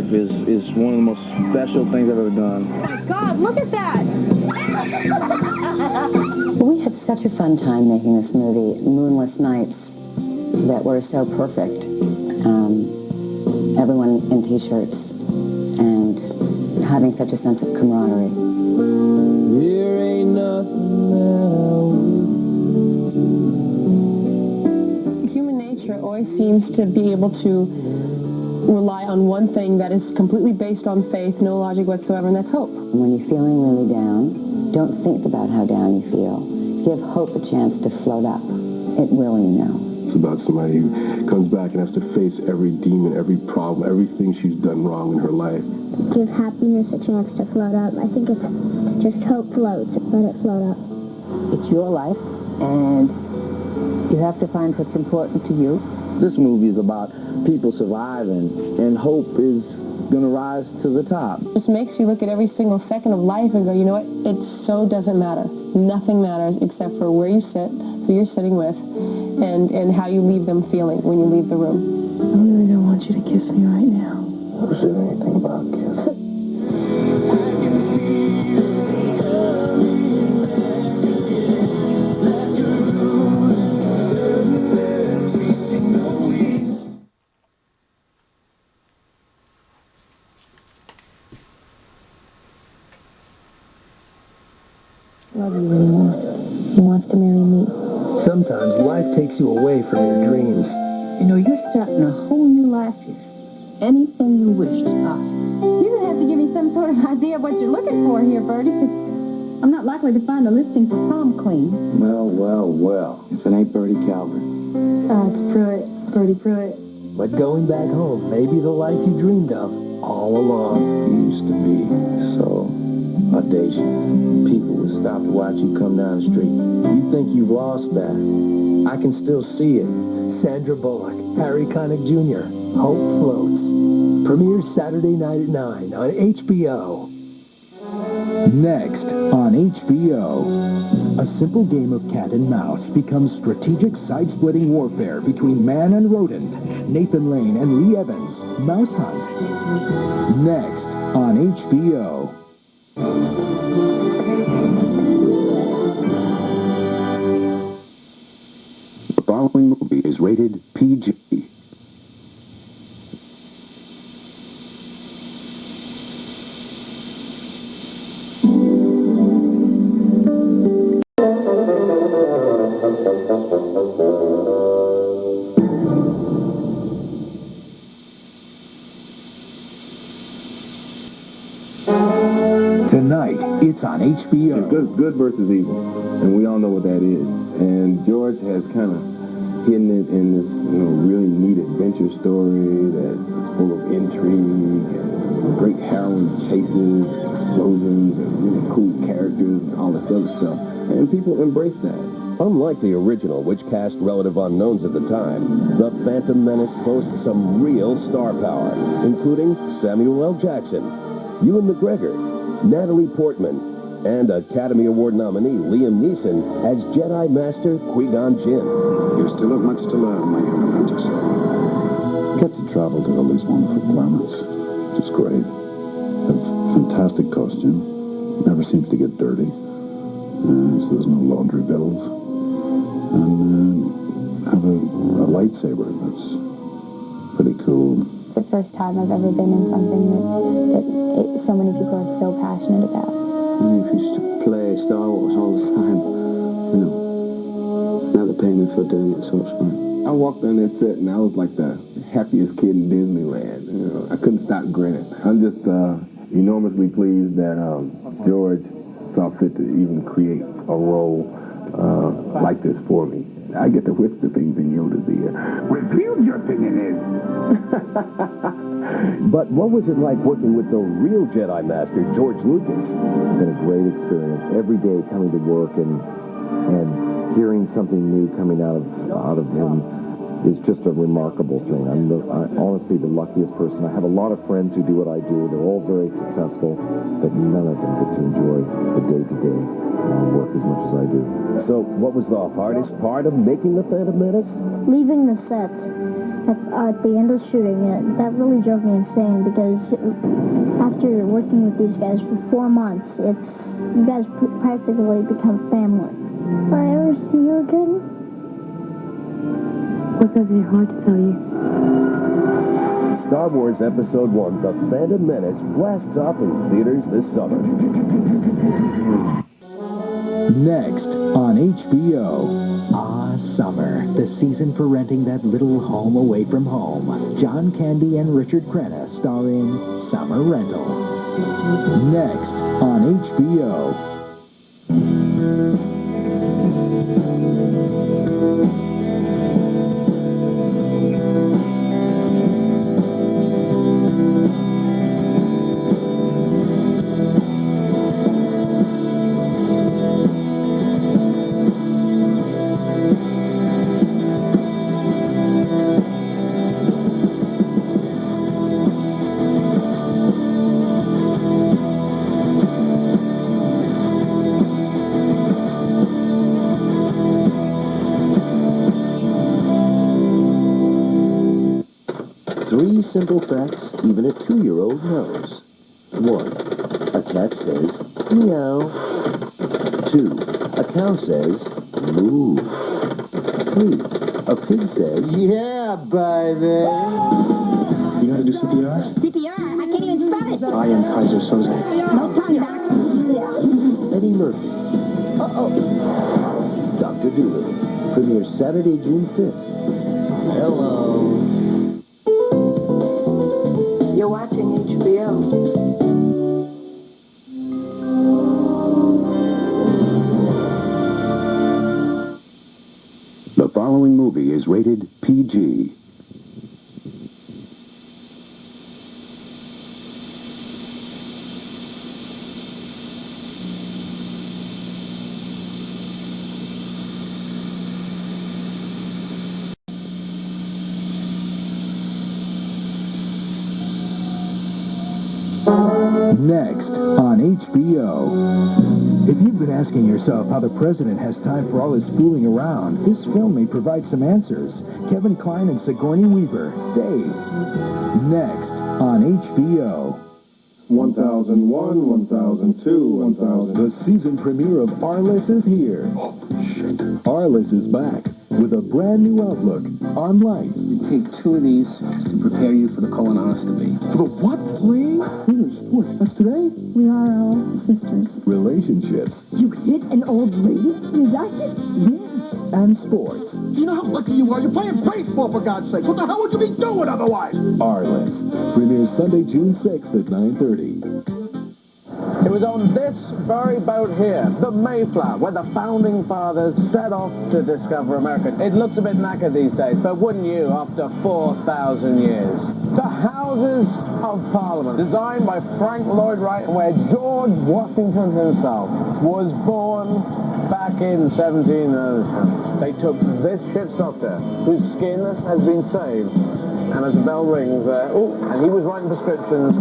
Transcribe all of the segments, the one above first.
life is one of the most special things I've ever done. Oh my God, look at that! We had such a fun time making this movie, moonless nights that were so perfect. Everyone in T-shirts and having such a sense of camaraderie. There ain't nothing that Human nature always seems to be able to rely on one thing that is completely based on faith, no logic whatsoever, and that's hope. When you're feeling really down, don't think about how down you feel. Give hope a chance to float up. It will, you know. It's about somebody who comes back and has to face every demon, every problem, everything she's done wrong in her life. Give happiness a chance to float up. I think it's just hope floats. Let it float up. It's your life, and you have to find what's important to you. This movie is about people surviving, and hope is going to rise to the top. It just makes you look at every single second of life and go, you know what, it so doesn't matter. Nothing matters except for where you sit, who you're sitting with, and how you leave them feeling when you leave the room. I really don't want you to kiss me right now. Never said anything about kiss. Love you anymore. He wants to marry me. Sometimes life takes you away from your dreams. You know, you're starting a whole new life here. Anything you wish is possible. You're going to have to give me some sort of idea of what you're looking for here, Bertie, because I'm not likely to find a listing for prom queen. Well. If it ain't Bertie Calvert. It's Pruitt. Bertie Pruitt. But going back home may be the life you dreamed of all along. You used to be so audacious. People would stop to watch you come down the street. You think you've lost that. I can still see it. Sandra Bullock, Harry Connick Jr., Hope Floats. Premieres Saturday night at 9 on HBO. Next on HBO, a simple game of cat and mouse becomes strategic side-splitting warfare between man and rodent. Nathan Lane and Lee Evans, Mouse Hunt. Next on HBO. The following movie is rated PG. Tonight, it's on HBO. Good versus evil, and we all know what that is. And George has kind of hidden it in this, really neat adventure story that's full of intrigue and great heroin chases, explosions, and really cool characters and all this other stuff. And people embrace that. Unlike the original, which cast relative unknowns at the time, the Phantom Menace boasts some real star power, including Samuel L. Jackson, Ewan McGregor, Natalie Portman, and Academy Award nominee Liam Neeson as Jedi Master Qui-Gon Jinn. You still have much to learn, my young apprentice. Get to travel to all these wonderful planets. It's great. Have fantastic costume. Never seems to get dirty. So there's no laundry bills. And have a lightsaber that's pretty cool. It's the first time I've ever been in something that so many people are so passionate about. If you used to play Star Wars all the time, now they're paying me for doing it, so it's fun. I walked on that set and I was like the happiest kid in Disneyland. I couldn't stop grinning. I'm just enormously pleased that George saw fit to even create a role like this for me. I get to whisper things in Yoda's ear. Reveal your opinion is. But what was it like working with the real Jedi Master, George Lucas? It's been a great experience. Every day coming to work and hearing something new coming out of him is just a remarkable thing. I'm honestly the luckiest person. I have a lot of friends who do what I do. They're all very successful, but none of them get to enjoy the day-to-day work as much as I do. So what was the hardest part of making the Phantom Menace? Leaving the set at the end of shooting it, that really drove me insane because after working with these guys for 4 months, you guys practically become family. Will I ever see you again? What's on your heart to tell you? Star Wars Episode 1, The Phantom Menace, blasts off in theaters this summer. Next on HBO. Ah, summer. The season for renting that little home away from home. John Candy and Richard Crenna starring Summer Rental. Next on HBO. Three simple facts even a 2-year-old knows. 1. A cat says, meow. 2. A cow says, moo. 3. A pig says, Yeah, baby. You know how to do CPR? CPR? I can't even spell it. I am Kaiser Soze. No tongue, Doc. Eddie Murphy. Uh-oh. Dr. Doolitte. Premieres Saturday, June 5th. Hello. You're watching HBO. The following movie is rated PG. Next on HBO. If you've been asking yourself how the president has time for all his fooling around, this film may provide some answers. Kevin Kline and Sigourney Weaver. Dave. Next on HBO. 1001, 1002, 1000. The season premiere of Arliss is here. Oh, shit. Arliss is back with a brand new outlook on life. You take 2 of these to prepare you for the colonoscopy. The what, please? What? That's today? We are all sisters. Relationships. You hit an old lady? You like it? Yes. And sports. You know how lucky you are? You're playing baseball, for God's sake. What the hell would you be doing otherwise? Arliss. Premieres Sunday, June 6th at 9:30. It was on this very boat here, the Mayflower, where the founding fathers set off to discover America. It looks a bit knackered these days, but wouldn't you, after 4,000 years? The Houses of Parliament, designed by Frank Lloyd Wright, where George Washington himself was born back in 1700. They took this ship's doctor, whose skin has been saved, and as the bell rings, and he was writing prescriptions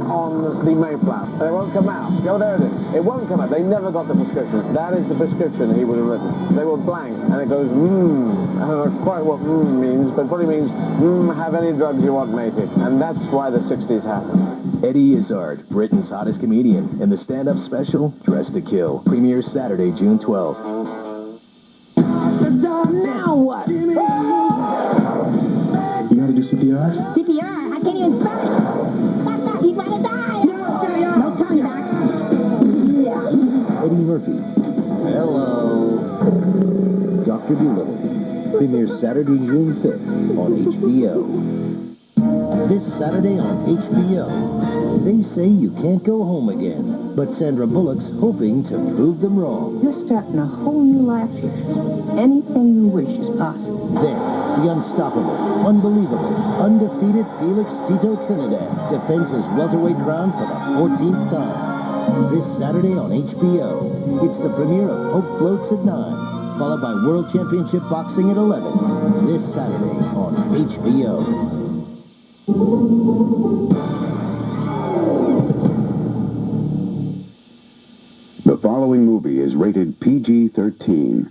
on the Mayflower. They won't come out. Go, there it is. It won't come out. They never got the prescription. That is the prescription he would have written. They were blank, and it goes, I don't know quite what means, but it probably means, have any drugs you want, matey. And that's why the 60s happened. Eddie Izzard, Britain's hottest comedian, in the stand-up special, Dressed to Kill. Premieres Saturday, June 12th. Now what? You know how to do CPR? CPR? I can't even spell it. Stop, he's gonna die. No tongue, Doc. Eddie Murphy. Hello. Dr. Doolitte. Premieres Saturday, June 5th on HBO. This Saturday on HBO. They say you can't go home again, but Sandra Bullock's hoping to prove them wrong. You're starting a whole new life here. Anything you wish is possible. There, the unstoppable, unbelievable, undefeated Felix Tito Trinidad defends his welterweight crown for the 14th time. This Saturday on HBO. It's the premiere of Hope Floats at 9, followed by World Championship Boxing at 11. This Saturday on HBO. The following movie is rated PG-13.